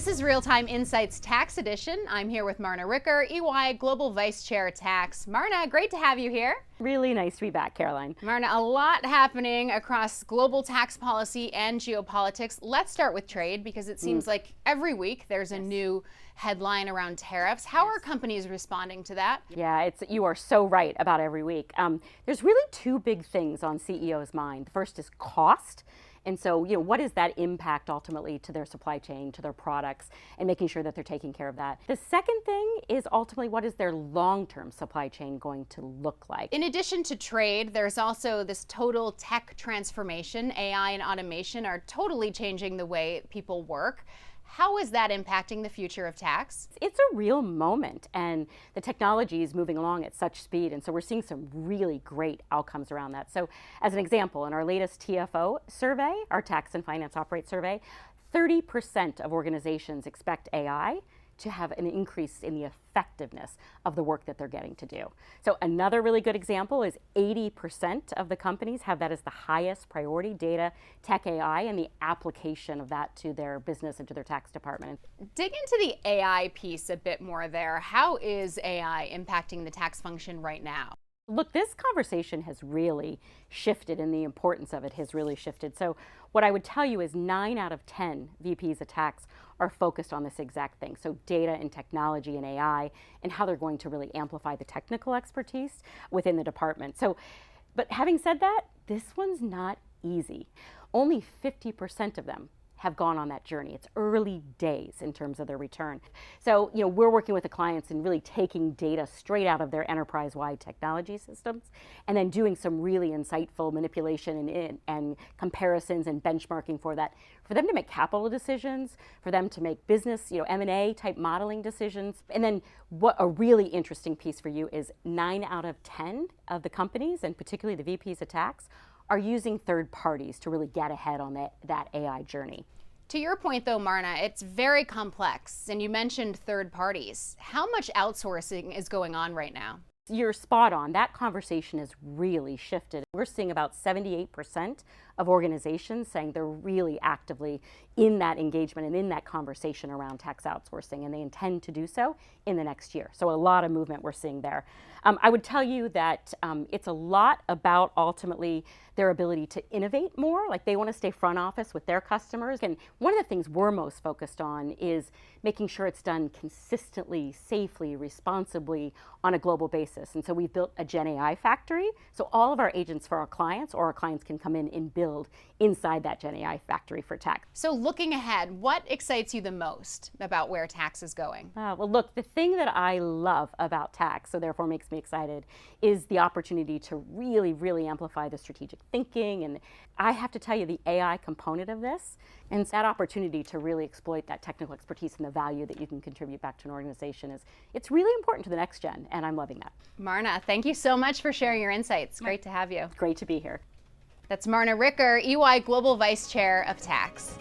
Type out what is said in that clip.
This is Real-Time Insights Tax Edition. I'm here with Marna Ricker, EY Global Vice Chair Tax. Marna, great to have you here. Really nice to be back, Caroline. Marna, a lot happening across global tax policy and geopolitics. Let's start with trade because it seems like every week there's a new headline around tariffs. How are companies responding to that? Yeah, you are so right about every week. There's really two big things on CEO's mind. The first is cost. And so, what is that impact ultimately to their supply chain, to their products, and making sure that they're taking care of that. The second thing is ultimately what is their long-term supply chain going to look like. In addition to trade, there's also this total tech transformation. AI and automation are totally changing the way people work. How is that impacting the future of tax? It's a real moment, and the technology is moving along at such speed, and so we're seeing some really great outcomes around that. So as an example, in our latest TFO survey, our Tax and Finance Operate survey, 30% of organizations expect AI to have an increase in the effectiveness of the work that they're getting to do. So another really good example is 80% of the companies have that as the highest priority, data, tech, AI, and the application of that to their business and to their tax department. Dig into the AI piece a bit more there. How is AI impacting the tax function right now? Look, this conversation has really shifted, and the importance of it has really shifted. So what I would tell you is 9 out of 10 VPs of tax are focused on this exact thing. So data and technology and AI and how they're going to really amplify the technical expertise within the department. But having said that, this one's not easy. Only 50% of them have gone on that journey. It's early days in terms of their return. So, we're working with the clients and really taking data straight out of their enterprise-wide technology systems and then doing some really insightful manipulation and comparisons and benchmarking for that, for them to make capital decisions, for them to make business, M&A type modeling decisions. And then what a really interesting piece for you is 9 out of 10 of the companies, and particularly the VPs of tax, are using third parties to really get ahead on that AI journey. To your point though, Marna, it's very complex, and you mentioned third parties. How much outsourcing is going on right now? You're spot on. That conversation has really shifted. We're seeing about 78% of organizations saying they're really actively in that engagement and in that conversation around tax outsourcing, and they intend to do so in the next year. So a lot of movement we're seeing there. I would tell you that it's a lot about ultimately their ability to innovate more. Like they want to stay front office with their customers. And one of the things we're most focused on is making sure it's done consistently, safely, responsibly on a global basis. And so we've built a Gen AI factory. So all of our agents for our clients, or our clients can come in and build inside that Gen AI factory for tax. So looking ahead, what excites you the most about where tax is going? Well, look, the thing that I love about tax, so therefore makes me excited, is the opportunity to really, really amplify the strategic thinking. And I have to tell you, the AI component of this, and that opportunity to really exploit that technical expertise and the value that you can contribute back to an organization it's really important to the next gen, and I'm loving that. Marna, thank you so much for sharing your insights. Great to have you. Great to be here. That's Marna Ricker, EY Global Vice Chair of Tax.